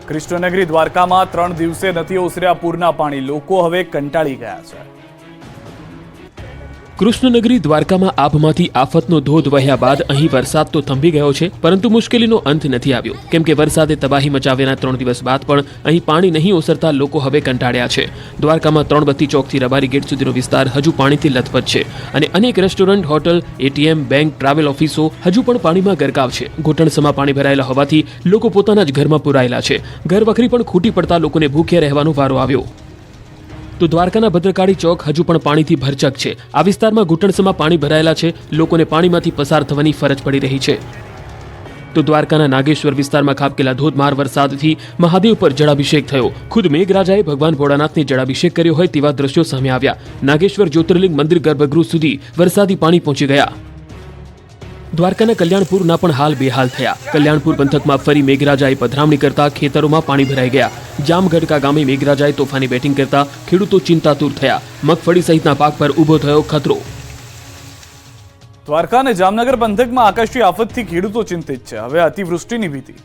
કૃષ્ણનગરી દ્વારકામાં 3 દિવસે નથી ઓસર્યા પૂરના પાણી, લોકો હવે કંટાળી ગયા છે। કૃષ્ણનગરી દ્વારકામાં આભમાંથી આફતનો ધોધ વહ્યા બાદ અહીં વરસાદ તો થંભી ગયો છે, પરંતુ મુશ્કેલીનો અંત નથી આવ્યો, કેમ કે વરસાદે તબાહી મચાવ્યાના 3 દિવસ બાદ પણ અહીં પાણી નહીં ઓસરતા લોકો હવે કંટાળ્યા છે। દ્વારકામાં ત્રણબત્તી ચોકથી રબારી ગેટ સુધીનો વિસ્તાર હજુ પાણીથી લથપથ છે અને અનેક restaurant, hotel, ATM, bank, travel ઓફિસો હજુ પણ પાણીમાં ગરકાવ છે। ઘૂંટણસમાં પાણી ભરાયેલા હોવાથી લોકો પોતાના જ ઘરમાં પુરાયેલા છે। ઘર વખરી પણ ખૂટી પડતા લોકોને ભૂખ્યા રહેવાનો વારો આવ્યો। તો દ્વારકાના ભદ્રકાળી ચોક હજુ પણ પાણીથી ભરચક છે। આ વિસ્તારમાં ઘૂંટણસમાં પાણી ભરાયેલા છે, લોકોને પાણીમાંથી પસાર થવાની ફરજ પડી રહી છે। તો દ્વારકાના નાગેશ્વર વિસ્તારમાં ખાબકેલા ધોધમાર વરસાદથી મહાદેવ પર જળાભિષેક થયો। ખુદ મેઘરાજાએ ભગવાન ભોળાનાથને જળાભિષેક કર્યો હોય તેવા દ્રશ્યો સામે આવ્યા। નાગેશ્વર જ્યોતિર્લિંગ મંદિર ગર્ભગૃહ સુધી વરસાદી પાણી પહોંચી ગયા। દ્વારકાના કલ્યાણપુરના પણ હાલ બેહાલ થયા। કલ્યાણપુર પંથકમાં ફરી મેઘરાજાએ પધરામણી કરતા ખેતરોમાં પાણી ભરાઈ ગયા। જામગઢકા ગામે મેઘરાજાએ તોફાની બેટિંગ કરતા ખેડૂતો ચિંતાતુર થયા। મગફળી સહિતના પાક પર ઊભો થયો ખતરો। દ્વારકા અને જામનગર પંથકમાં આકાશી આફતથી ખેડૂતો ચિંતિત છે। હવે અતિવૃષ્ટિની ભીતિ।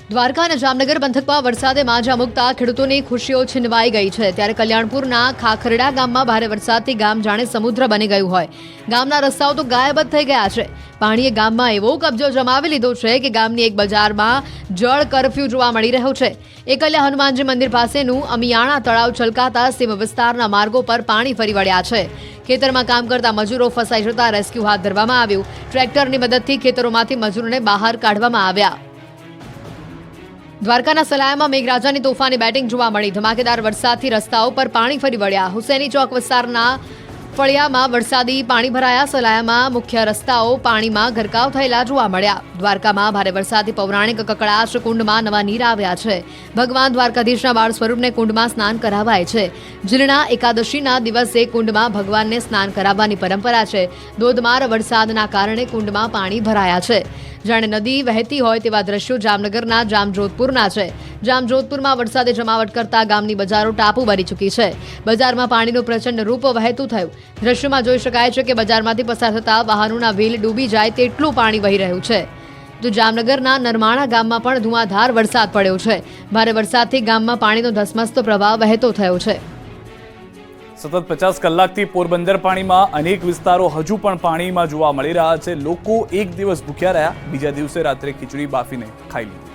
દ્વારકા અને જામનગર પંથકમાં વરસાદે માજા મૂકતા ખેડૂતોની ખુશીઓ છીનવાઈ ગઈ છે। ત્યારે કલ્યાણપુરના ખાખરડા ગામમાં ભારે વરસાદથી ગામ જાણે સમુદ્ર બની ગયું હોય। ગામના રસ્તાઓ તો ગાયબ જ થઈ ગયા છે। પાણીએ ગામમાં એવો કબજો જમાવી લીધો છે કે ગામની એક બજારમાં જળ કરફ્યુ જોવા મળી રહ્યો છે। એકલ્યા હનુમાનજી મંદિર પાસેનું અમિયાણા તળાવ છલકાતા સીમ વિસ્તારના માર્ગો પર પાણી ફરી વળ્યા છે। ખેતરમાં કામ કરતા મજૂરો ફસાઈ જતા રેસ્ક્યુ હાથ ધરવામાં આવ્યું। ટ્રેક્ટરની મદદથી ખેતરોમાંથી મજૂરોને બહાર કાઢવામાં આવ્યા। દ્વારકાના સલાયામાં મેઘરાજાની તોફાની બેટિંગ જોવા મળી। ધમાકેદાર વરસાદથી રસ્તાઓ પર પાણી ફરી વળ્યા। હુસેની ચોક વિસ્તારના ફળિયામાં વરસાદી પાણી ભરાયા। સલાયામાં મુખ્ય રસ્તાઓ પાણીમાં ગરકાવ થયેલા જોવા મળ્યા। દ્વારકામાં ભારે વરસાદથી પૌરાણિક કકડાશ કુંડમાં નવા નીર આવ્યા છે। ભગવાન દ્વારકાધીશના બાળ સ્વરૂપને કુંડમાં સ્નાન કરાવાય છે। જીલણા એકાદશીના દિવસે કુંડમાં ભગવાનને સ્નાન કરાવવાની પરંપરા છે। ધોધમાર વરસાદના કારણે કુંડમાં પાણી ભરાયા છે। જાણે નદી વહેતી હોય તેવા દ્રશ્યો જામનગરના જામજોધપુરના છે। જામજોધપુરમાં વરસાદે જમાવટ કરતા ગામની બજારો ટાપુ બની ચૂકી છે। બજારમાં પાણીનું પ્રચંડ રૂપ વહેતું થયું। દ્રશ્યોમાં જોઈ શકાય છે કે બજારમાંથી પસાર થતા વાહનોના વ્હીલ ડૂબી જાય તેટલું પાણી વહી રહ્યું છે। તો જામનગરના નરમાણા ગામમાં પણ ધુઆધાર વરસાદ પડ્યો છે। ભારે વરસાદથી ગામમાં પાણીનો ધસમસતો પ્રવાહ વહેતો થયો છે। સતત 50 કલાકથી પોરબંદર પાણીમાં અનેક વિસ્તારો હજુ પણ પાણીમાં જોવા મળી રહ્યા છે। લોકો એક દિવસ ભૂખ્યા રહ્યા, બીજા દિવસે રાત્રે ખીચડી બાફીને ખાઈ લીધી।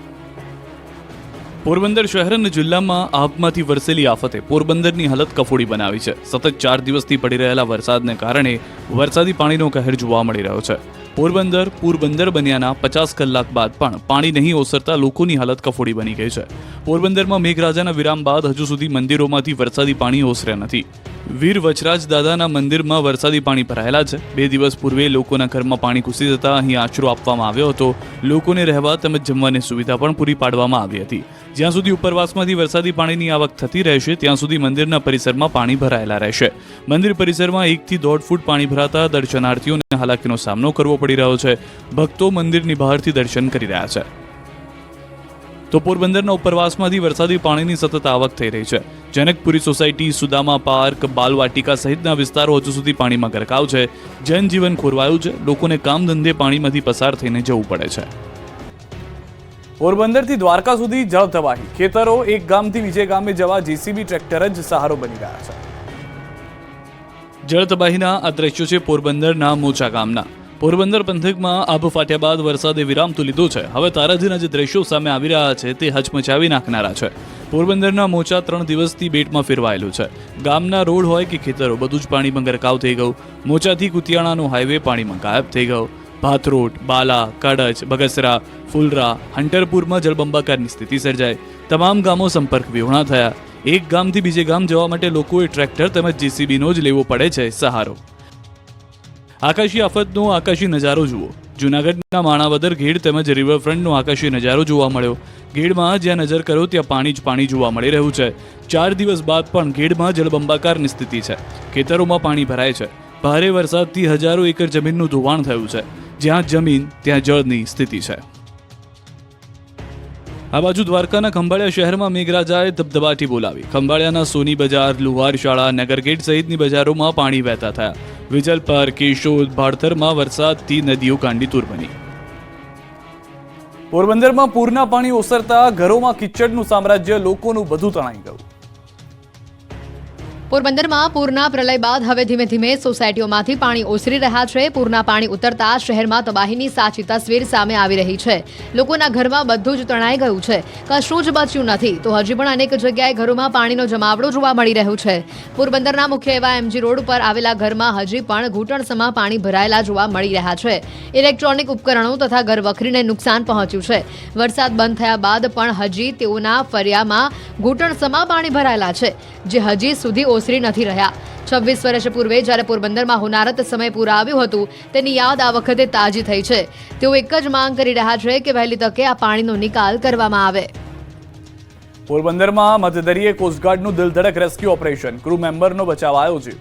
પોરબંદર શહેર અને જિલ્લામાં આભમાંથી વરસેલી આફતે પોરબંદરની હાલત કફોડી બનાવી છે। સતત 4 દિવસથી પડી રહેલા વરસાદને કારણે વરસાદી પાણીનો કહેર જોવા મળી રહ્યો છે। પોરબંદર બન્યાના 50 કલાક બાદ પણ પાણી નહીં ઓસરતા લોકોની હાલત કફોડી બની ગઈ છે। પોરબંદરમાં મેઘરાજાના વિરામ બાદ હજુ સુધી મંદિરોમાંથી વરસાદી પાણી ઓસર્યા નથી। વીર વચરાજ દાદાના મંદિરમાં વરસાદી પાણી ભરાયેલા છે। 2 દિવસ પૂર્વે લોકોના ઘરમાં પાણી ઘૂસી જતા અહીં આશરો આપવામાં આવ્યો હતો। લોકોને રહેવા તેમજ જમવાની સુવિધા પણ પૂરી પાડવામાં આવી હતી। જ્યાં સુધી ઉપરવાસમાંથી વરસાદી પાણીની આવક થતી રહેશે ત્યાં સુધી મંદિરના પરિસરમાં પાણી ભરાયેલા રહેશે। મંદિર પરિસરમાં 1 થી 1.5 ફૂટ પાણી ભરાતા દર્શનાર્થીઓને હાલાકીનો સામનો કરવો પડી રહ્યો છે। ભક્તો મંદિરની બહારથી દર્શન કરી રહ્યા છે। તો પોરબંદરના ઉપરવાસમાંથી વરસાદી પાણીની સતત આવક થઈ રહી છે। જનકપુરી સોસાયટી, સુદામા પાર્ક, બાલવાટિકા સહિતના વિસ્તારો હજુ સુધી પાણીમાં ગરકાવ છે। જનજીવન ખોરવાયું છે। લોકોને કામ ધંધે પાણીમાંથી પસાર થઈને જવું પડે છે। પોરબંદરથી દ્વારકા સુધી જળ તબાહી। ખેતરો એક ગામથી બીજે ગામે જવા જેસીબી ટ્રેક્ટર જ સહારો બની ગયા છે। જળ તબાહીના આ દ્રશ્યો છે પોરબંદરના મોચા ગામના। પોરબંદર પંથકમાં આભ ફાટ્યા બાદ વરસાદે વિરામ તો લીધો છે। હવે તારાજીના જે દ્રશ્યો સામે આવી રહ્યા છે તે હચમચાવી નાખનારા છે। પોરબંદરના મોચા 3 દિવસથી બેટમાં ફેરવાયેલું છે। ગામના રોડ હોય કે ખેતરો બધું જ પાણીમાં ગરકાવ થઈ ગયું। મોચાથી કુતિયાણાનો હાઈવે પાણીમાં ગાયબ થઈ ગયો। ભાથરોડ, બાલા, કડચ, બગસરા, ફુલરા, હંટરપુરમાં જળબંબાકારની સ્થિતિ સર્જાઈ। તમામ ગામો સંપર્ક વિહોણા થયા। એક ગામથી બીજે ગામ જવા માટે લોકોએ ટ્રેક્ટર તેમજ જેસીબીનો જ લેવો પડે છે સહારો। આકાશી આફતનો આકાશી નજારો જુઓ। જૂનાગઢના માણાવદર, ઘેડ તેમજ રિવરફ્રન્ટનો આકાશી નજારો જોવા મળ્યો। ઘેડમાં જ્યાં નજર કરો ત્યાં પાણી જ પાણી જોવા મળી રહ્યું છે। 4 દિવસ બાદ પણ ઘેડમાં જળબંબાકારની સ્થિતિ છે। ખેતરોમાં પાણી ભરાય છે। ભારે વરસાદથી હજારો એકર જમીનનું ધોવાણ થયું છે। જ્યાં જમીન ત્યાં જળની સ્થિતિ છે। આ બાજુ દ્વારકાના ખંભાળિયા શહેરમાં મેઘરાજાએ ધબધબાટી બોલાવી। ખંભાળિયાના સોની બજાર, લુહાર શાળા, નગરગેટ સહિતની બજારોમાં પાણી વહેતા થયા। વિજલપર, કેશોદ, ભાડથરમાં વરસાદથી નદીઓ ગાંડીતુર બની। પોરબંદરમાં પૂરના પાણી ઓસરતા ઘરોમાં કિચડનું સામ્રાજ્ય, લોકોનું બધું તણાઈ ગયું. પોરબંદરમાં પૂરના પ્રલય બાદ હવે ધીમે ધીમે સોસાયટીઓમાંથી પાણી ઓસરી રહ્યા છે. પૂરના પાણી ઉતરતા શહેરમાં તબાહીની સાચી તસવીર સામે આવી રહી છે. લોકોના ઘરમાં બધું જ તણાઈ ગયું છે. કશું જ બચ્યું નથી તો હજી પણ અનેક જગ્યાએ ઘરોમાં પાણીનો જમાવડો જોવા મળી રહ્યો છે. પોરબંદરના મુખ્ય એવા MG રોડ પર આવેલા ઘરમાં હજી પણ ઘૂંટણસમાં પાણી ભરાયેલા જોવા મળી રહ્યા છે. ઇલેક્ટ્રોનિક ઉપકરણો તથા ઘર વખરીને નુકસાન પહોંચ્યું છે. વરસાદ બંધ થયા બાદ પણ હજી તેઓના ફરિયામાં ઘૂંટણસમાં પાણી ભરાયેલા છે, જે હજી સુધી ઓસરી નથી રહ્યા. 26 વર્ષ પૂર્વે જ્યારે પોરબંદરમાં હોનારત સમય પૂર આવ્યું હતું તેની યાદ આ વખતે તાજી થઈ છે. તેઓ એક જ માંગ કરી રહ્યા છે કે વહેલી તકે આ પાણીનો નિકાલ કરવામાં આવે. પોરબંદરમાં મધદરિયે કોસ્ટગાર્ડનું દિલધડક રેસ્ક્યુ ઓપરેશન, ક્રૂ મેમ્બરનો બચાવાયો છે.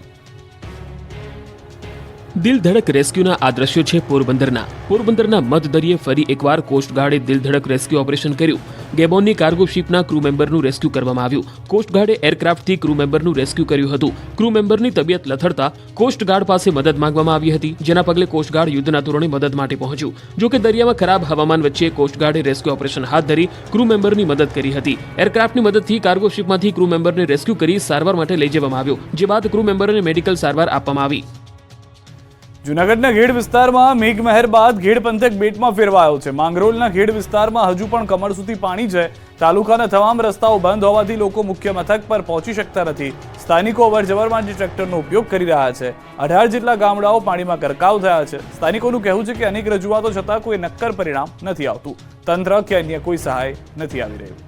દિલધડક રેસ્ક્યુના આ દ્રશ્યો છે પોરબંદરના મધદરિયે ફરી એકવાર કોસ્ટગાર્ડે દિલધડક રેસ્ક્યુ ઓપરેશન કર્યું. ગેબોનની કાર્ગો શિપના ક્રૂ મેમ્બરનું રેસ્ક્યુ કરવામાં આવ્યું. કોસ્ટગાર્ડે એરક્રાફ્ટથી ક્રૂ મેમ્બરનું રેસ્ક્યુ કર્યું હતું. ક્રૂ મેમ્બરની તબિયત લથડતા કોસ્ટગાર્ડ પાસે મદદ માંગવામાં આવી હતી, જેના પગલે કોસ્ટગાર્ડ યુદ્ધના ધોરણે મદદ માટે પહોંચ્યું. જો કે દરિયામાં ખરાબ હવામાન વચ્ચે કોસ્ટગાર્ડે રેસ્ક્યુ ઓપરેશન હાથ ધરી ક્રૂ મેમ્બરની મદદ કરી હતી. એરક્રાફ્ટની મદદથી કાર્ગો શિપમાંથી ક્રૂ મેમ્બરને રેસ્ક્યુ કરી સારવાર માટે લઈ જવામાં આવ્યો, જે બાદ ક્રૂ મેમ્બરને મેડિકલ સારવાર આપવામાં આવી. જૂનાગઢના ઘેડ વિસ્તારમાં મેઘમહેર બાદ ઘેડ પંથક બેટમાં ફેરવાયો છે. માંગરોળના ઘેડ વિસ્તારમાં હજુ પણ કમર સુધી પાણી છે. તાલુકાના તમામ રસ્તાઓ બંધ હોવાથી લોકો મુખ્ય મથક પર પહોંચી શકતા નથી. સ્થાનિકો અવરજવર માટે ટ્રેક્ટરનો ઉપયોગ કરી રહ્યા છે. 18 જેટલા ગામડાઓ પાણીમાં ગરકાવ થયા છે. સ્થાનિકોનું કહેવું છે કે અનેક રજૂઆતો છતાં કોઈ નક્કર પરિણામ નથી આવતું. તંત્ર કે અન્ય કોઈ સહાય નથી આવી રહ્યું.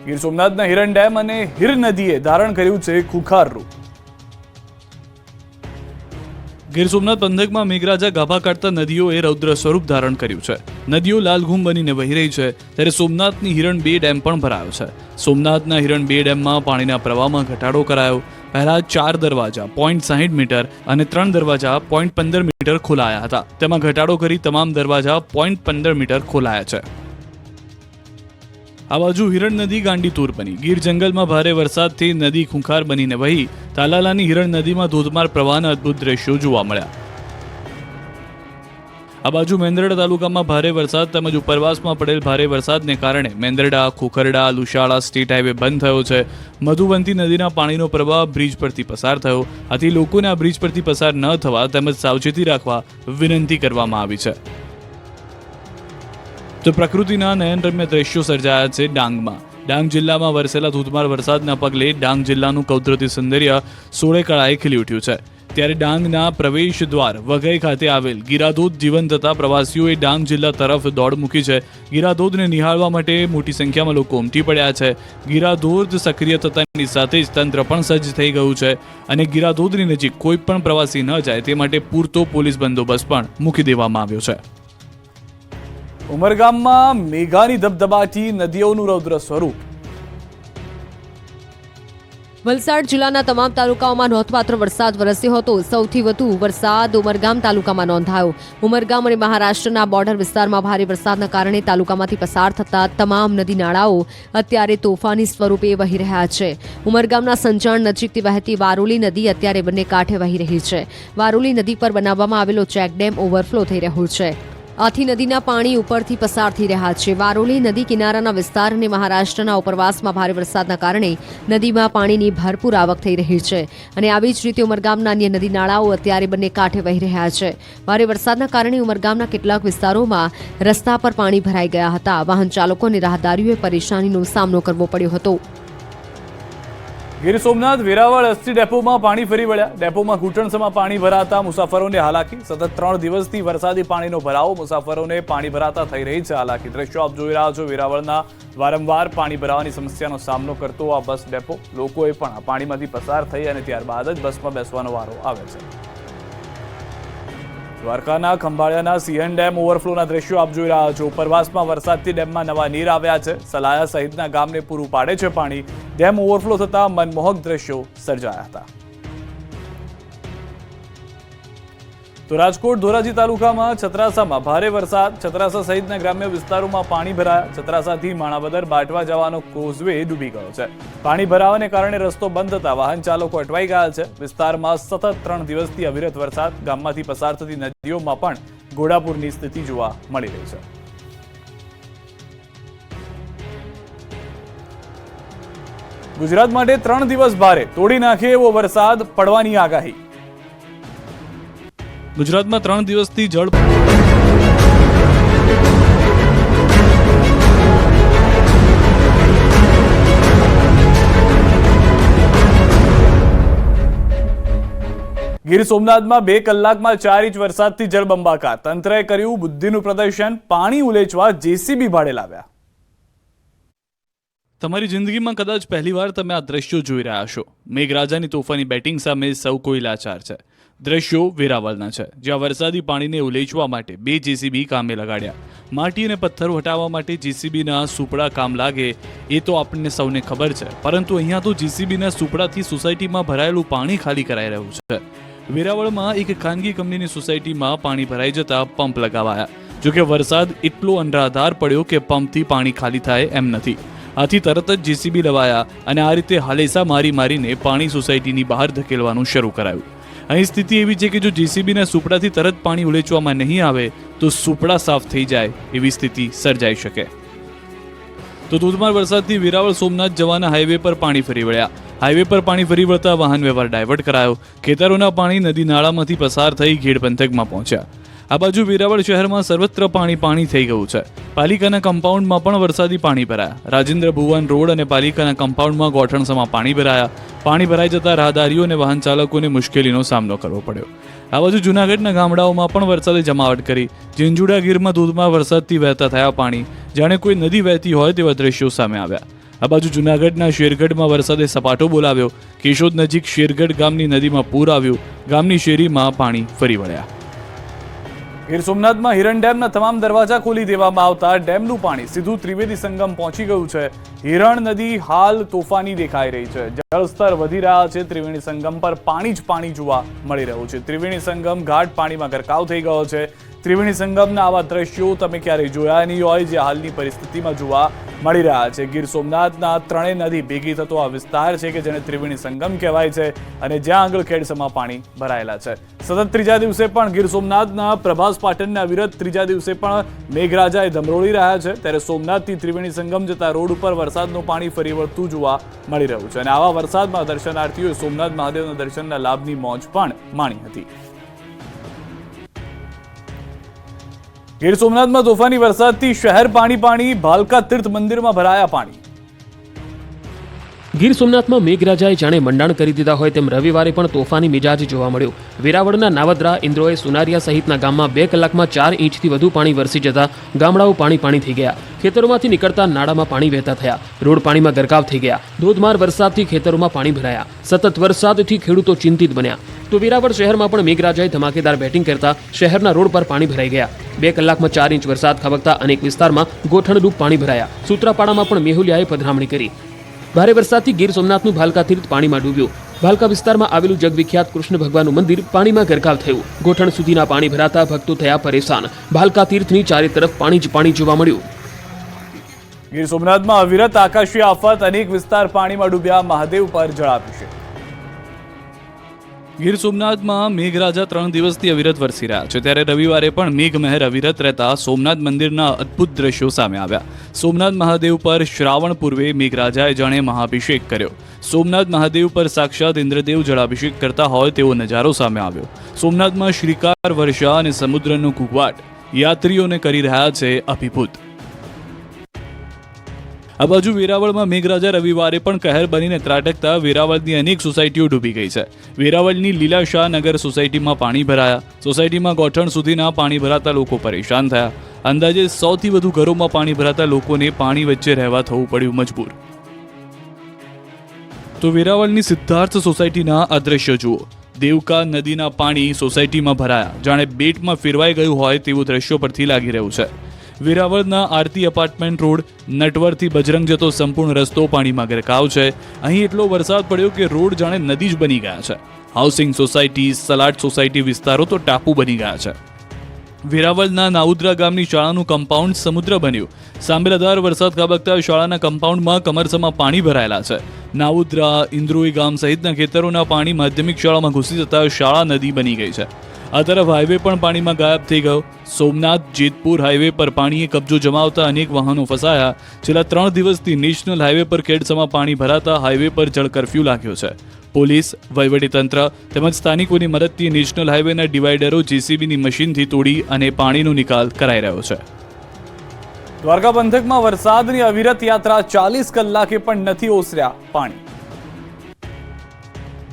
ગીર સોમનાથના હિરણ ડેમ અને હિર નદીએ ધારણ કર્યું છે ખુખાર રૂપ. ગીર સોમનાથ પંથકમાં મેઘરાજા ગાભા કાઢતા નદીઓએ રૌદ્ર સ્વરૂપ ધારણ કર્યું છે. નદીઓ લાલઘૂમ બનીને વહી રહી છે, ત્યારે સોમનાથની હિરણ 2 ડેમ પણ ભરાયો છે. સોમનાથના હિરણ 2 ડેમમાં પાણીના પ્રવાહમાં ઘટાડો કરાયો. પહેલા 4 દરવાજા 0.60 મીટર અને 3 દરવાજા 0.15 મીટર ખોલાયા હતા. તેમાં ઘટાડો કરી તમામ દરવાજા 0.15 મીટર ખોલાયા છે. આ બાજુ હિરણ નદી ગાંડીતુર બની. ગીર જંગલમાં ભારે વરસાદથી નદી ખૂંખાર બનીને વહી. તાલાલાની હિરણ નદીમાં ધોધમાર પ્રવાહના અદ્ભુત દ્રશ્યો જોવા મળ્યા. આ બાજુ મેંદરડા તાલુકામાં ભારે વરસાદ તેમજ ઉપરવાસમાં પડેલ ભારે વરસાદને કારણે મેંદરડા, ખોખરડા, લુશાળા સ્ટેટ હાઈવે બંધ થયો છે. મધુવંતી નદીના પાણીનો પ્રવાહ બ્રિજ પરથી પસાર થયો. આથી લોકોને આ બ્રિજ પરથી પસાર ન થવા તેમજ સાવચેતી રાખવા વિનંતી કરવામાં આવી છે. તો પ્રકૃતિના નયનરમ્ય દ્રશ્યો સર્જાયા છે ડાંગમાં. ડાંગ જિલ્લામાં વરસેલા ધોધમાર વરસાદના પગલે ડાંગ જિલ્લાનું કૌદરતી સૌંદર્ય સોળે કળાએ ખીલી ઉઠ્યું છે. ત્યારે ડાંગના પ્રવેશ દ્વાર વઘઈ ખાતે આવેલ ગીરાધોધ જીવન થતા પ્રવાસીઓએ ડાંગ જિલ્લા તરફ દોડ મૂકી છે. ગીરાધોધને નિહાળવા માટે મોટી સંખ્યામાં લોકો ઉમટી પડ્યા છે. ગીરાધોધ સક્રિય થતાની સાથે જ તંત્ર પણ સજ્જ થઈ ગયું છે અને ગીરાધોધની નજીક કોઈ પણ પ્રવાસી ન જાય તે માટે પૂરતો પોલીસ બંદોબસ્ત પણ મૂકી દેવામાં આવ્યો છે. ઉમરગામમાં મેઘાની ધબધબાટી નદીઓનું રૌદ્ર સ્વરૂપ. વલસાડ જિલ્લાના તમામ તાલુકાઓમાં નોંધપાત્ર વરસાદ વરસ્યો હતો. સૌથી વધુ વરસાદ ઉમરગામ તાલુકામાં નોંધાયો. ઉમરગામ અને મહારાષ્ટ્રના બોર્ડર વિસ્તારમાં ભારે વરસાદના કારણે તાલુકામાંથી પસાર થતા તમામ નદી નાળાઓ અત્યારે તોફાની સ્વરૂપે વહી રહ્યા છે. ઉમરગામના સંચાણ નજીકથી વહેતી વારોલી નદી અત્યારે બંને કાંઠે વહી રહી છે. વારોલી નદી પર બનાવવામાં આવેલો ચેકડેમ ઓવરફ્લો થઈ રહ્યો છે. આથી નદીના પાણી ઉપરથી પસાર થઈ રહ્યા છે. વારોલી નદી કિનારાના વિસ્તાર અને મહારાષ્ટ્રના ઉપરવાસમાં ભારે વરસાદના કારણે નદીમાં પાણીની ભરપૂર આવક થઈ રહી છે અને આવી જ રીતે ઉમરગામના અન્ય નદી નાળાઓ અત્યારે બંને કાંઠે વહી રહ્યા છે. ભારે વરસાદના કારણે ઉમરગામના કેટલાક વિસ્તારોમાં રસ્તા પર પાણી ભરાઈ ગયા હતા. વાહન ચાલકો અને રાહદારીઓએ પરેશાનીનો સામનો કરવો પડ્યો હતો. ગીર સોમનાથ વેરાવળ એસટી ડેપોમાં પાણી ફરી વળ્યા. ડેપોમાં ઘૂંટણસમાં પાણી ભરાતા મુસાફરોને હાલાકી. સતત 3 દિવસથી વરસાદી પાણીનો ભરાવો મુસાફરોને પાણી ભરાતા થઈ રહી છે હાલાકી. દ્રશ્યો આપ જોઈ રહ્યા છો વેરાવળના. વારંવાર પાણી ભરાવાની સમસ્યાનો સામનો કરતો આ બસ ડેપો. લોકોએ પણ આ પાણીમાંથી પસાર થઈ અને ત્યારબાદ જ બસમાં બેસવાનો વારો આવે છે. દ્વારકાના ખંભાળિયાના સિંહણ ડેમ ઓવરફ્લોના દ્રશ્યો આપ જોઈ રહ્યા છો. ઉપરવાસમાં વરસાદથી ડેમમાં નવા નીર આવ્યા છે. સલાયા સહિતના ગામને પૂરું પાડે છે પાણી. ડેમ ઓવરફ્લો થતા મનમોહક દ્રશ્યો સર્જાયા હતા. તો રાજકોટ ધોરાજી તાલુકામાં છત્રાસામાં ભારે વરસાદ, છત્રાસા સહિતના ગ્રામ્ય વિસ્તારોમાં પાણી ભરાયા. છત્રાસાથી માણાવદર બાટવા જવાનો કોઝવે ડૂબી ગયો છે. પાણી ભરાવાને કારણે રસ્તો બંધ થતા વાહન ચાલકો અટવાઈ ગયા છે. વિસ્તારમાં સતત 3 દિવસથી અવિરત વરસાદ, ગામમાંથી પસાર થતી નદીઓમાં પણ ઘોડાપૂરની સ્થિતિ જોવા મળી રહી છે. ગુજરાત માટે 3 દિવસ ભારે, તોડી નાખે એવો વરસાદ પડવાની આગાહી. ગુજરાતમાં 3 દિવસથી જળ ગીર સોમનાથમાં 2 કલાકમાં 4 ઇંચ વરસાદથી જળબંબાકાર. તંત્રએ કર્યું બુદ્ધિનું પ્રદર્શન, પાણી ઉલેચવા જેસીબી ભાડે લાવ્યા. તમારી જિંદગીમાં કદાચ પહેલીવાર તમે આ દ્રશ્યો જોઈ રહ્યા છો. મેઘરાજાની તોફાની બેટિંગ સામે સૌ કોઈ લાચાર છે. દ્રશ્યો વેરાવળના છે, જ્યાં વરસાદી પાણીને ઉલેચવા માટે 2 જેસીબી કામે લગાડ્યા. માટી અને પથ્થર હટાવવા માટે જેસીબીના સુપડા કામ લાગે એ તો આપણને સૌને ખબર છે, પરંતુ અહીંયા તો જેસીબીના સુપડાથી સોસાયટીમાં ભરાયેલું પાણી ખાલી કરાઈ રહ્યું છે. વેરાવળમાં એક ખાનગી કંપનીની સોસાયટીમાં પાણી ભરાઈ જતા પંપ લગાવાયા. જોકે વરસાદ એટલો અનરાધાર પડ્યો કે પંપથી પાણી ખાલી થાય એમ નથી. આથી તરત જ જેસીબી લવાયા અને આ રીતે હાલેસા મારીને પાણી સોસાયટીની બહાર ધકેલવાનું શરૂ કરાયું. અહીં સ્થિતિ એવી છે કે જો જેસીબીના સુપડાથી તરત પાણી ઉલેચવામાં નહીં આવે તો સુપડા સાફ થઈ જાય એવી સ્થિતિ સર્જાઈ શકે. તો ધોધમાર વરસાદથી વેરાવળ સોમનાથ જવાના હાઈવે પર પાણી ફરી વળ્યા. હાઈવે પર પાણી ફરી વળતા વાહન વ્યવહાર ડાયવર્ટ કરાયો. ખેતરોના પાણી નદી નાળામાંથી પસાર થઈ ઘેડ પંથકમાં પહોંચ્યા. આ બાજુ વેરાવળ શહેરમાં સર્વત્ર પાણી થઈ ગયું છે. પાલિકાના કમ્પાઉન્ડમાં પણ વરસાદી પાણી ભરાયા. રાજેન્દ્ર ભુવન રોડ અને પાલિકાના કમ્પાઉન્ડમાં ગોઠણસામાં પાણી ભરાયા. પાણી ભરાઈ જતા રાહદારીઓ અને વાહન ચાલકોને મુશ્કેલીનો સામનો કરવો પડ્યો. આ બાજુ જૂનાગઢના ગામડાઓમાં પણ વરસાદે જમાવટ કરી. ઝીંઝુડા ગીરમાં ધોધમાર વરસાદથી વહેતા થયા પાણી, જાણે કોઈ નદી વહેતી હોય તેવા દ્રશ્યો સામે આવ્યા. આ બાજુ જૂનાગઢના શેરગઢમાં વરસાદે સપાટો બોલાવ્યો. કેશોદ નજીક શેરગઢ ગામની નદીમાં પૂર આવ્યું. ગામની શેરીમાં પાણી ફરી વળ્યા. ગીર સોમનાથમાં હિરણ ડેમના તમામ દરવાજા ખોલી દેવામાં આવતા ડેમનું પાણી સીધું ત્રિવેદી સંગમ પહોંચી ગયું છે. હિરણ નદી હાલ તોફાની દેખાઈ રહી છે. જળસ્તર વધી રહ્યા છે. ત્રિવેણી સંગમ પર પાણી જ પાણી જોવા મળી રહ્યું છે. ત્રિવેણી સંગમ ઘાટ પાણીમાં ગરકાવ થઈ ગયો છે. ત્રિવેણી સંગમના આવા દ્રશ્યો તમે ક્યારેય જોયા નહીં હોય, જે હાલની પરિસ્થિતિમાં જોવા મળી રહ્યા છે. ગીર સોમનાથના 3 નદી ભેગી થતો આ વિસ્તાર છે કે જેને ત્રિવેણી સંગમ કહેવાય છે અને જ્યાં આગળ ખેડસમાં પાણી ભરાયેલા છે. સતત 3જા દિવસે પણ ગીર સોમનાથના પ્રભાસ પાટણના વિરત 3જા દિવસે પણ મેઘરાજાએ ધમરોળી રહ્યા છે. ત્યારે સોમનાથથી ત્રિવેણી સંગમ જતા રોડ ઉપર વરસાદનું પાણી ફરી વળતું જોવા મળી રહ્યું છે અને આવા વરસાદમાં દર્શનાર્થીઓએ સોમનાથ મહાદેવના દર્શનના લાભની મોજ પણ માણી હતી. ગીર સોમનાથમાં તોફાની વરસાદથી શહેર પાણી, ભાલકા તીર્થ મંદિરમાં ભરાયા પાણી. ગીર સોમનાથમાં મેઘરાજાએ જાણે મંડાણ કરી દીધા હોય તેમ રવિવારે પણ તોફાની મિજાજ જોવા મળ્યો. વેરાવળના નાવદરા, ઇન્દ્રોએ, સુનારિયા સહિતના ગામમાં 2 કલાકમાં 4 ઇંચથી વધુ પાણી વરસી જતા ગામડાઓ પાણી થઈ ગયા. ખેતરોમાંથી નીકળતા નાળામાં પાણી વહેતા થયા. રોડ પાણીમાં ગરકાવ થઈ ગયા. ધોધમાર વરસાદથી ખેતરોમાં પાણી ભરાયા. સતત વરસાદથી ખેડૂતો ચિંતિત બન્યા. તો વેરાવળ શહેરમાં પણ મેઘરાજાએ ધમાકેદાર બેટિંગ કરતા શહેરના રોડ પર પાણી ભરાઈ ગયા. 2 કલાકમાં 4 ઇંચ વરસાદ ખાબકતા અનેક વિસ્તારમાં ગોઠણરૂપ પાણી ભરાયા. સૂત્રાપાડામાં પણ મેહુલિયાએ પધરામણી કરી. ભારે વરસાદથી ગીર સોમનાથનું ભાલકા તીર્થ પાણીમાં ડૂબ્યું. ભાલકા વિસ્તારમાં આવેલું જગવિખ્યાત કૃષ્ણ ભગવાનનું મંદિર પાણીમાં ગરકાવ થયું. ગોઠણ સુધીના પાણી ભરાતા ભક્તો થયા પરેશાન. ભાલકા તીર્થની ચારે તરફ પાણી જ પાણી જોવા મળ્યું. ગીર સોમનાથમાં અવિરત આકાશી આફત, અનેક વિસ્તાર પાણીમાં ડૂબ્યા. મહાદેવ પર જળાભિષેક. ગીર સોમનાથમાં મેઘરાજા 3 દિવસથી અવિરત વરસી રહ્યા છે. ત્યારે રવિવારે પણ મેઘમહેર અવિરત રહેતા સોમનાથ મંદિરના અદ્ભુત દ્રશ્યો સામે આવ્યા. સોમનાથ મહાદેવ પર શ્રાવણ પૂર્વે મેઘરાજાએ જાણે મહાભિષેક કર્યો. સોમનાથ મહાદેવ પર સાક્ષાત ઇન્દ્રદેવ જળાભિષેક કરતા હોય તેવો નજારો સામે આવ્યો. સોમનાથમાં શ્રીકાર, વર્ષા અને સમુદ્રનો ઘૂંઘવાટ યાત્રીઓને કરી રહ્યા છે અભિભૂત. આ બાજુ વેરાવળમાં મેઘરાજા રવિવારે પણ કહેર બનીને ત્રાટકતા વેરાવળની અનેક સોસાયટીઓ ડૂબી ગઈ છે. વેરાવળની લીલાશાહ નગર સોસાયટીમાં પાણી ભરાયા. સોસાયટીમાં ગોઠણ સુધીના પાણી ભરાતા લોકો પરેશાન થયા. અંદાજે 100થી વધુ ઘરોમાં પાણી ભરાતા લોકોને પાણી વચ્ચે રહેવા થવું પડ્યું મજબૂર. તો વેરાવળની સિદ્ધાર્થ સોસાયટીના આ દ્રશ્યો જુઓ. દેવકા નદીના પાણી સોસાયટીમાં ભરાયા. જાણે બેટમાં ફેરવાઈ ગયું હોય તેવું દ્રશ્યો પરથી લાગી રહ્યું છે. વેરાવળના આરતી એપાર્ટમેન્ટ રોડ નટવરથી બજરંગ જતો સંપૂર્ણ રસ્તો પાણીમાં ગરકાવ છે. અહીં એટલો વરસાદ પડ્યો કે રોડ જાણે નદી જ બની ગયા છે. હાઉસિંગ સોસાયટી, સલાડ સોસાયટી વિસ્તારો તો ટાપુ બની ગયા છે. વેરાવળના નાઉદ્રા ગામની શાળાનું કમ્પાઉન્ડ સમુદ્ર બન્યું. સાંબેલાધાર વરસાદ ખાબકતા શાળાના કમ્પાઉન્ડમાં કમરસમાં પાણી ભરાયેલા છે. નાઉદ્રા, ઇન્દ્રોઈ ગામ સહિતના ખેતરોના પાણી માધ્યમિક શાળામાં ઘૂસી જતા શાળા નદી બની ગઈ છે. આ તરફ હાઈવે પણ પાણીમાં ગાયબ થઈ ગયો. સોમનાથ જેતપુર હાઈવે પર પાણીએ કબજો જમાવતા અનેક વાહનો ફસાયા. છેલ્લા 3 દિવસથી નેશનલ હાઈવે પર કેડસમાં પાણી ભરાતા હાઈવે પર જળ કરફ્યુ લાગ્યો છે. પોલીસ, વહીવટીતંત્ર તેમજ સ્થાનિકોની મદદથી નેશનલ હાઈવેના ડિવાઈડરો જેસીબીની મશીનથી તોડી અને પાણીનો નિકાલ કરાઈ રહ્યો છે. દ્વારકા પંથકમાં વરસાદની અવિરત યાત્રા 40 કલાકે પણ નથી ઓસર્યા પાણી.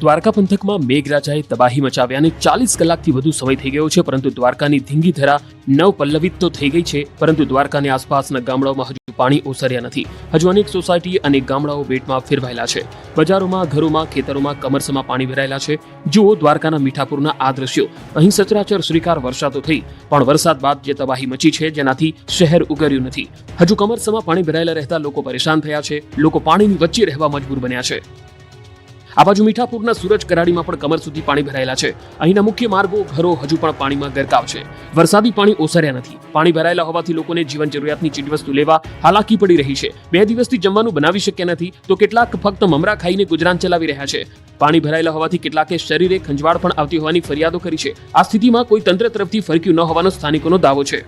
દ્વારકા પંથકમાં મેઘરાજાએ તબાહી મચાવ્યાને 40 કલાકથી વધુ સમય થઈ ગયો છે, પરંતુ દ્વારકાની ધીંગી ધરા નવપલ્લવિત તો થઈ ગઈ છે, પરંતુ દ્વારકાની આસપાસના ગામડાઓમાં હજુ પાણી ઓસર્યા નથી. હજુ અનેક સોસાયટી અને ગામડાઓ બેટમાં ફેરવાયેલા છે. બજારોમાં, ઘરોમાં, ખેતરોમાં કમરસમાં પાણી ભરાયેલા છે. જુઓ દ્વારકાના મીઠાપુરના આ દ્રશ્યો. અહીં સચરાચર શ્રીકાર વર્ષા તો થઈ, પણ વરસાદ બાદ જે તબાહી મચી છે, જેનાથી શહેર ઉગર્યું નથી. હજુ કમરસમાં પાણી ભરાયેલા રહેતા લોકો પરેશાન થયા છે. લોકો પાણીની વચ્ચે રહેવા મજબૂર બન્યા છે. આ બાજુ મીઠાપુરના સૂરજ કરાડીમાં પણ કમર સુધી પાણી ભરાયેલા છે. અહીંના મુખ્ય માર્ગો, ઘરો હજુ પણ પાણીમાં ગરકાવ છે. વરસાદી પાણી ઓસર્યા નથી. પાણી ભરાયેલા હોવાથી લોકોને જીવન જરૂરિયાતની ચીજવસ્તુ લેવા હાલાકી પડી રહી છે. 2 દિવસથી જમવાનું બનાવી શક્યા નથી, તો કેટલાક ફક્ત મમરા ખાઈને ગુજરાન ચલાવી રહ્યા છે. પાણી ભરાયેલા હોવાથી કેટલાકે શરીરે ખંજવાળ પણ આવતી હોવાની ફરિયાદો કરી છે. આ સ્થિતિમાં કોઈ તંત્ર તરફથી ફરક્યું ન હોવાનો સ્થાનિકોનો દાવો છે.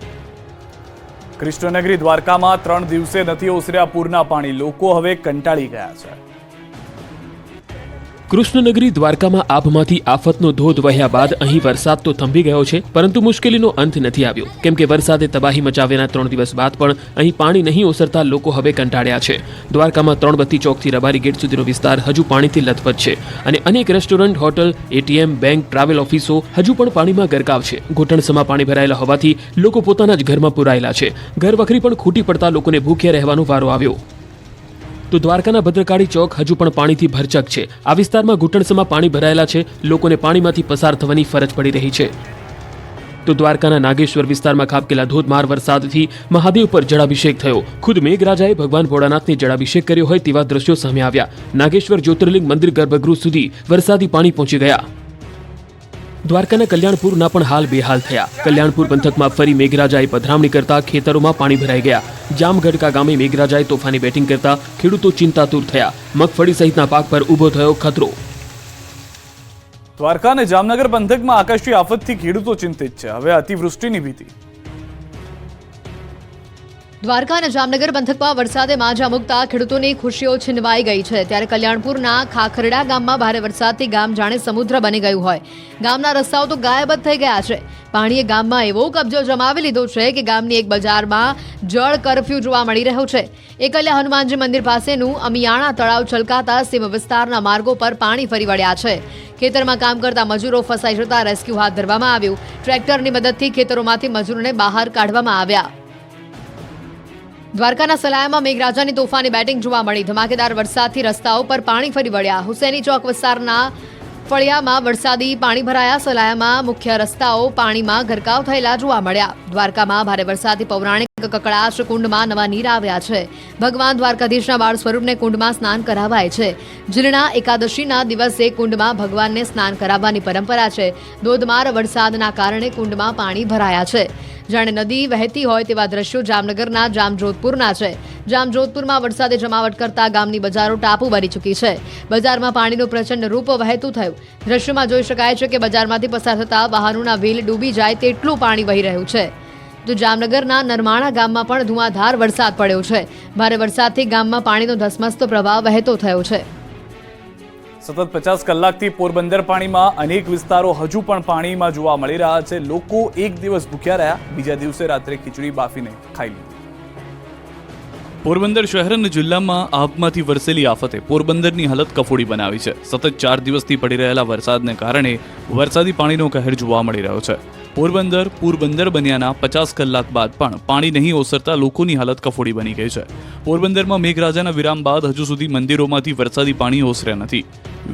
કૃષ્ણનગરી દ્વારકામાં 3 દિવસે નથી ઓસર્યા પૂરના પાણી. લોકો હવે કંટાળી ગયા છે. કૃષ્ણનગરી દ્વારકામાં આભમાંથી આફતનો ધોધ વહ્યા બાદ અહીં વરસાદ તો થંભી ગયો છે, પરંતુ મુશ્કેલીનો અંત નથી આવ્યો. કેમ કે વરસાદે તબાહી મચાવ્યાના 3 દિવસ બાદ પણ અહીં પાણી નહીં ઓસરતા લોકો હવે કંટાળ્યા છે. દ્વારકામાં 3 બત્તી ચોકથી રબારી ગેટ સુધીનો વિસ્તાર હજુ પાણીથી લથપથ છે અને અનેક restaurant, hotel, ATM, bank, travel ઓફિસો હજુ પણ પાણીમાં ગરકાવ છે. ઘૂંટણસમાં પાણી ભરાયેલા હોવાથી લોકો પોતાના જ ઘરમાં પુરાયેલા છે. ઘર વખરી પણ ખૂટી પડતા લોકોને ભૂખ્યા રહેવાનો વારો આવ્યો. તો દ્વારકાના ભદ્રકાળી ચોક હજુ પણ પાણીથી ભરચક છે. આ વિસ્તારમાં ઘૂંટણસમાં પાણી ભરાયેલા છે. લોકોને પાણીમાંથી પસાર થવાની ફરજ પડી રહી છે. તો દ્વારકાના નાગેશ્વર વિસ્તારમાં ખાબકેલા ધોધમાર વરસાદથી મહાદેવ પર જળાભિષેક થયો. ખુદ મેઘરાજાએ ભગવાન ભોળાનાથને જળાભિષેક કર્યો હોય તેવા દ્રશ્યો સામે આવ્યા. નાગેશ્વર જ્યોતિર્લિંગ મંદિર ગર્ભગૃહ સુધી વરસાદી પાણી પહોંચી ગયા. દ્વારકાના કલ્યાણપુરના પણ હાલ બેહાલ થયા. કલ્યાણપુર પંથકમાં ફરી મેઘરાજાએ પધરામણી કરતા ખેતરોમાં પાણી ભરાઈ ગયા. જામગઢકા ગામે મેઘરાજાએ તોફાની બેટિંગ કરતા ખેડૂતો ચિંતાતુર થયા. મગફળી સહિતના પાક પર ઊભો થયો ખતરો. દ્વારકા અને જામનગર પંથકમાં આકાશી આફતથી ખેડૂતો ચિંતિત છે. હવે અતિવૃષ્ટિની ભીતિ. દ્વારકા અને જામનગર પંથકમાં વરસાદે માજા મૂકતા ખેડૂતોની ખુશીઓ છીનવાઈ ગઈ છે. ત્યારે કલ્યાણપુરના ખાખરડા ગામમાં ભારે વરસાદથી ગામ જાણે સમુદ્ર બની ગયું હોય. ગામના રસ્તાઓ તો ગાયબ જ થઈ ગયા છે. પાણીએ ગામમાં એવો કબજો જમાવી લીધો છે કે ગામની એક બજારમાં જળ કરફ્યુ જોવા મળી રહ્યો છે. એકલ્યા હનુમાનજી મંદિર પાસેનું અમિયાણા તળાવ છલકાતા સીમ વિસ્તારના માર્ગો પર પાણી ફરી વળ્યા છે. ખેતરમાં કામ કરતા મજૂરો ફસાઈ જતા રેસ્ક્યુ હાથ ધરવામાં આવ્યું. ટ્રેક્ટરની મદદથી ખેતરોમાંથી મજૂરોને બહાર કાઢવામાં આવ્યા. દ્વારકાના સલાયામાં મેઘરાજાની તોફાની બેટિંગ જોવા મળી. ધમાકેદાર વરસાદથી રસ્તાઓ પર પાણી ફરી વળ્યા. હુસેની ચોક વિસ્તારના ફળિયામાં વરસાદી પાણી ભરાયા. સલાયામાં મુખ્ય રસ્તાઓ પાણીમાં ગરકાવ થયેલા જોવા મળ્યા. દ્વારકામાં ભારે વરસાદથી પૌરાણિક કકડાશ કુંડમાં નવા નીર આવ્યા છે. ભગવાન દ્વારકાધીશના બાળ સ્વરૂપને કુંડમાં સ્નાન કરાવાય છે. જીર્ણા એકાદશીના દિવસે કુંડમાં ભગવાનને સ્નાન કરાવવાની પરંપરા છે. ધોધમાર વરસાદના કારણે કુંડમાં પાણી ભરાયા છે. જાણે નદી વહેતી હોય તેવા દ્રશ્યો જામનગરના જામજોધપુરના છે. જામજોધપુરમાં વરસાદે જમાવટ કરતા ગામની બજારો ટાપુ બની ચૂકી છે. બજારમાં પાણીનું પ્રચંડ રૂપ વહેતું થયું. દ્રશ્યમાં જોઈ શકાય છે કે બજારમાંથી પસાર થતા વાહનોના વ્હીલ ડૂબી જાય તેટલું પાણી વહી રહ્યું છે. તો જામનગરના નરમાણા ગામમાં પણ ધુઆધાર વરસાદ પડ્યો છે. ભારે વરસાદથી ગામમાં પાણીનો ધસમસતો પ્રવાહ વહેતો થયો છે. સતત 50 કલાકથી પોરબંદર પાણીમાં. અનેક વિસ્તારો હજુ પણ પાણીમાં જોવા મળી રહ્યા છે. લોકો એક દિવસ ભૂખ્યા રહ્યા, બીજા દિવસે રાત્રે ખીચડી બાફીને ખાઈ લીધી. પોરબંદર શહેર અને જિલ્લામાં આભમાંથી વરસેલી આફતે પોરબંદરની હાલત કફોડી બનાવી છે. સતત 4 દિવસથી પડી રહેલા વરસાદને કારણે વરસાદી પાણીનો કહેર જોવા મળી રહ્યો છે. પોરબંદર બન્યાના 50 કલાક બાદ પણ પાણી નહીં ઓસરતા લોકોની હાલત કફોડી બની ગઈ છે. પોરબંદરમાં મેઘરાજાના વિરામ બાદ હજુ સુધી મંદિરોમાંથી વરસાદી પાણી ઓસર્યા નથી.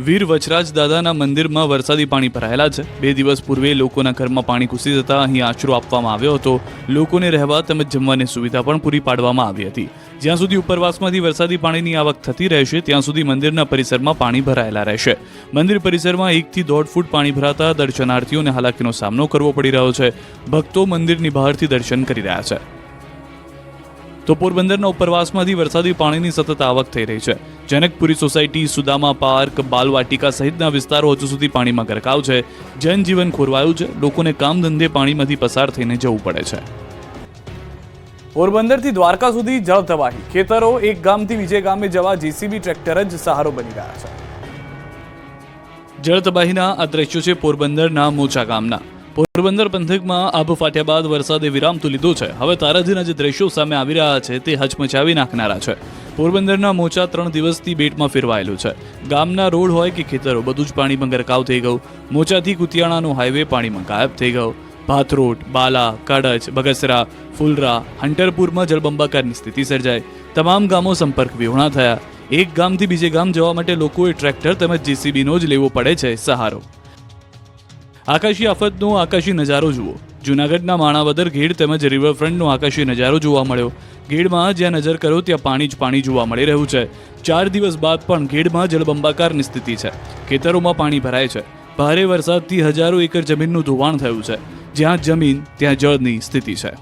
વીર વચરાજ દાદાના મંદિરમાં વરસાદી પાણી ભરાયેલા છે. 2 દિવસ પૂર્વે લોકોના ઘરમાં પાણી ઘૂસી જતા અહીં આશરો આપવામાં આવ્યો હતો. લોકોને રહેવા તેમજ જમવાની સુવિધા પણ પૂરી પાડવામાં આવી હતી. જ્યાં સુધી ઉપરવાસમાંથી વરસાદી પાણીની આવક થતી રહેશે ત્યાં સુધી મંદિરના પરિસરમાં પાણી ભરાયેલા રહેશે. મંદિર પરિસરમાં 1 થી 1.5 ફૂટ પાણી ભરાતા દર્શનાર્થીઓને હાલાકીનો સામનો કરવો પડી રહ્યો છે. ભક્તો મંદિરની બહારથી દર્શન કરી રહ્યા છે. તો પોરબંદરના ઉપરવાસમાંથી વરસાદી પાણીની સતત આવક થઈ રહી છે. જનકપુરી સોસાયટી, સુદામા પાર્ક, બાલવાટિકા સહિતના વિસ્તારો હજુ સુધી પાણીમાં ગરકાવ છે. જનજીવન ખોરવાયું છે. લોકોને કામ ધંધે પાણીમાંથી પસાર થઈને જવું પડે છે. પોરબંદરથી દ્વારકા સુધી જળ તબાહી. ખેતરો એક ગામથી બીજે ગામે જવા જેસીબી ટ્રેક્ટર જ સહારો બની ગયા છે. જળ તબાહીના આ દ્રશ્યો છે પોરબંદરના મોચા ગામના. પોરબંદર પંથકમાં આભ ફાટ્યા બાદ વરસાદે વિરામ તો લીધો છે. હવે તારાજીના જે દ્રશ્યો સામે આવી રહ્યા છે તે હચમચાવી નાખનારા છે. પોરબંદરના મોચા 3 દિવસથી બેટમાં ફેરવાયેલું છે. ગામના રોડ હોય કે ખેતરો બધું જ પાણીમાં ગરકાવ થઈ ગયું. મોચાથી કુતિયાણાનો હાઈવે પાણીમાં ગાયબ થઈ ગયો. ભાથરોડ, બાલા, કડચ, બગસરા, ફુલરા, હંટરપુરમાં જળબંબાકારની સ્થિતિ સર્જાઈ. તમામ ગામો સંપર્ક વિહોણા થયા. એક ગામથી બીજે ગામ જવા માટે લોકોએ ટ્રેક્ટર તેમજ જેસીબીનો જ લેવો પડે છે સહારો. આકાશી આફતનો આકાશી નજારો જુઓ. જૂનાગઢના માણાવદર, ગેડ તેમજ રિવરફ્રન્ટનો આકાશી નજારો જોવા મળ્યો. ગેડમાં જ્યાં નજર કરો ત્યાં પાણી જ પાણી જોવા મળી રહ્યું છે. 4 દિવસ બાદ પણ ગેડમાં જળબંબાકારની સ્થિતિ છે. ખેતરોમાં પાણી ભરાય છે. ભારે વરસાદથી હજારો એકર જમીનનું ધોવાણ થયું છે. જ્યાં જમીન ત્યાં જળની સ્થિતિ છે.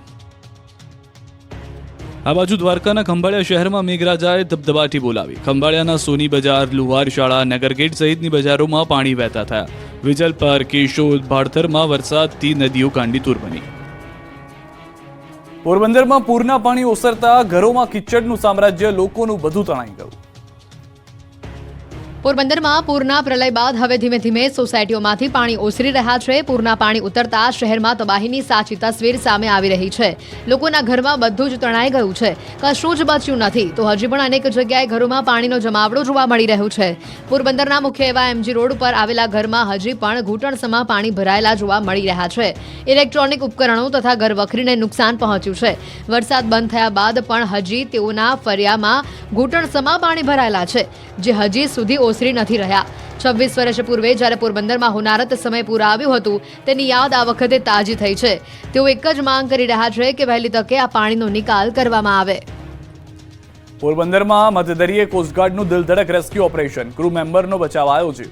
આ બાજુ દ્વારકાના ખંભાળિયા શહેરમાં મેઘરાજાએ ધબધબાટી બોલાવી. ખંભાળિયાના સોની બજાર, લુહાર શાળા, નગરગેટ સહિતની બજારોમાં પાણી વહેતા થયા. વિજલપર, કેશોદ, ભાડથરમાં વરસાદથી નદીઓ ગાંડીતુર બની. પોરબંદરમાં પૂરના પાણી ઓસરતા ઘરોમાં કિચડનું સામ્રાજ્ય, લોકોનું બધું તણાઈ ગયું. પોરબંદરમાં પૂરના પ્રલય બાદ હવે ધીમે ધીમે સોસાયટીઓમાંથી પાણી ઓસરી રહ્યા છે. પૂરના પાણી ઉતરતા શહેરમાં તબાહીની સાચી તસવીર સામે આવી રહી છે. લોકોના ઘરમાં બધું જ તણાઈ ગયું છે. કશું જ બચ્યું નથી તો હજી પણ અનેક જગ્યાએ ઘરોમાં પાણીનો જમાવડો જોવા મળી રહ્યું છે. પોરબંદરના મુખ્ય એવા MG રોડ પર આવેલા ઘરમાં હજી પણ ઘૂંટણસમા પાણી ભરાયેલા જોવા મળી રહ્યા છે. ઇલેક્ટ્રોનિક ઉપકરણો તથા ઘરવખરીને નુકસાન પહોંચ્યું છે. વરસાદ બંધ થયા બાદ પણ હજી તેઓના ફરિયામાં ઘૂંટણસમા પાણી ભરાયેલા છે, જે હજી સુધી ઓસરી નથી રહ્યા. 26 વર્ષ પૂર્વે જ્યારે પોરબંદરમાં હોનારત સમય પૂર આવ્યું હતું તેની યાદ આ વખતે તાજી થઈ છે. તેઓ એક જ માંગ કરી રહ્યા છે કે વહેલી તકે આ પાણીનો નિકાલ કરવામાં આવે. પોરબંદરમાં મધદરિયે કોસ્ટગાર્ડનું દિલધડક રેસ્ક્યુ ઓપરેશન. ક્રૂ મેમ્બરનો બચાવાયો છે.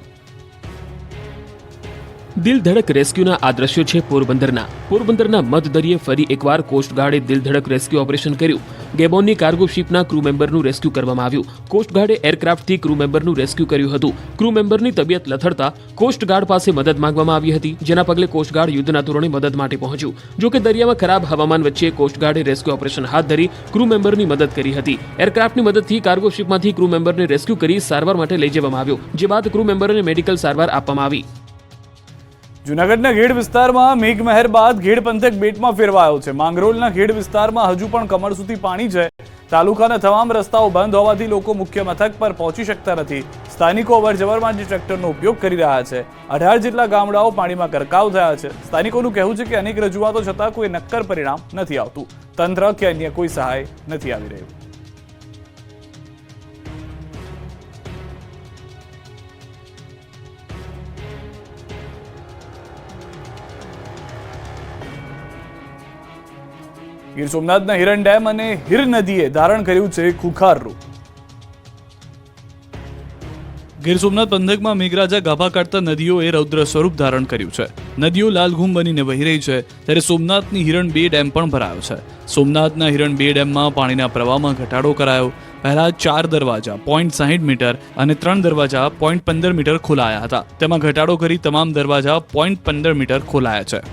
દિલધડક રેસ્ક્યુના આ દ્રશ્યો છે પોરબંદરના મધદરિયે ફરી એકવાર કોસ્ટગાર્ડે દિલધડક રેસ્ક્યુ ઓપરેશન કર્યું. ગેબોનની કાર્ગો શિપના ક્રૂ મેમ્બરનું રેસ્ક્યુ કરવામાં આવ્યું. કોસ્ટગાર્ડે એરક્રાફ્ટથી ક્રૂ મેમ્બરનું રેસ્ક્યુ કર્યું હતું. ક્રૂ મેમ્બરની તબિયત લથડતા કોસ્ટગાર્ડ પાસે મદદ માંગવામાં આવી હતી, જેના પગલે કોસ્ટગાર્ડ યુદ્ધના ધોરણે મદદ માટે પહોંચ્યું. જોકે દરિયામાં ખરાબ હવામાન વચ્ચે કોસ્ટગાર્ડે રેસ્ક્યુ ઓપરેશન હાથ ધરી ક્રૂ મેમ્બરની મદદ કરી હતી. એરક્રાફ્ટની મદદથી કાર્ગો શિપમાંથી ક્રૂ મેમ્બરને રેસ્ક્યુ કરી સારવાર માટે લઈ જવામાં આવ્યો, જે બાદ ક્રૂ મેમ્બરને મેડિકલ સારવાર આપવામાં આવી. જૂનાગઢના ગેડ વિસ્તારમાં મેઘમહેર બાદ ગેડ પંથક બેટમાં ફેરવાયો છે. માંગરોળના ગેડ વિસ્તારમાં હજુ પણ કમર સુધી પાણી છે. તાલુકાના તમામ રસ્તાઓ બંધ હોવાથી લોકો મુખ્ય મથક પર પહોંચી શકતા નથી. સ્થાનિકો અવરજવર માટે ટ્રેક્ટરનો ઉપયોગ કરી રહ્યા છે. 18 જેટલા ગામડાઓ પાણીમાં ગરકાવ થયા છે. સ્થાનિકોનું કહેવું છે કે અનેક રજૂઆતો છતાં કોઈ નક્કર પરિણામ નથી આવતું. તંત્ર કે અન્ય કોઈ સહાય નથી આવી રહ્યું. ગીર સોમનાથના હિરણ ડેમ અને હિર નદીએ ધારણ કર્યું છે ખુખાર રૂપ. ગીર સોમનાથ પંથકમાં મેઘરાજા ગાભા કાઢતા નદીઓએ રૌદ્ર સ્વરૂપ ધારણ કર્યું છે. નદીઓ લાલઘૂમ બનીને વહી રહી છે, ત્યારે સોમનાથની હિરણ 2 ડેમ પણ ભરાયો છે. સોમનાથના હિરણ 2 ડેમમાં પાણીના પ્રવાહમાં ઘટાડો કરાયો. પહેલા 4 દરવાજા 0.60 મીટર અને 3 દરવાજા 0.15 મીટર ખોલાયા હતા. તેમાં ઘટાડો કરી તમામ દરવાજા 0.15 મીટર ખોલાયા છે.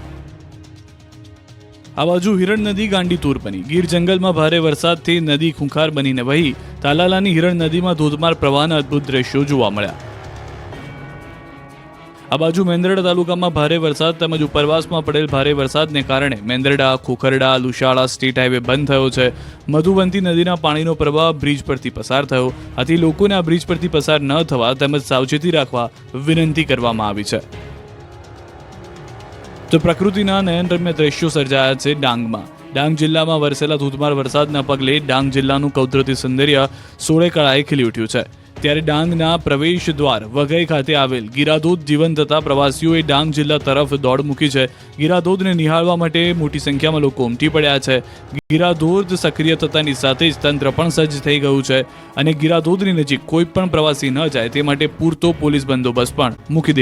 આ બાજુ હિરણ નદી ગાંડીતુર બની. ગીર જંગલમાં ભારે વરસાદથી નદી ખૂંખાર બનીને વહી. તાલાલાની હિરણ નદીમાં ધોધમાર પ્રવાહના અદ્ભુત દ્રશ્યો જોવા મળ્યા. આ બાજુ મેંદરડા તાલુકામાં ભારે વરસાદ તેમજ ઉપરવાસમાં પડેલ ભારે વરસાદને કારણે મેંદરડા, ખોખરડા, લુશાળા સ્ટેટ હાઈવે બંધ થયો છે. મધુવંતી નદીના પાણીનો પ્રવાહ બ્રિજ પરથી પસાર થયો. આથી લોકોને આ બ્રિજ પરથી પસાર ન થવા તેમજ સાવચેતી રાખવા વિનંતી કરવામાં આવી છે. તો પ્રકૃતિના નયનરમ્ય દ્રશ્યો સર્જાયા છે ડાંગમાં. ડાંગ જિલ્લામાં વરસેલા ધોધમાર વરસાદના પગલે ડાંગ જિલ્લાનું કુદરતી સૌંદર્ય સોળે કળાએ ખીલી ઉઠ્યું છે. ત્યારે ડાંગના પ્રવેશ દ્વાર વઘઈ ખાતે આવેલ ગીરાધોધ જીવન થતા પ્રવાસીઓએ ડાંગ જિલ્લા તરફ દોડ મૂકી છે. ગીરાધોધને નિહાળવા માટે મોટી સંખ્યામાં લોકો ઉમટી પડ્યા છે. ગીરાધોધ સક્રિય થતાની સાથે જ તંત્ર પણ સજ્જ થઈ ગયું છે અને ગીરાધોધની નજીક કોઈ પણ પ્રવાસી ન જાય તે માટે પૂરતો પોલીસ બંદોબસ્ત પણ મૂકી દેવાયો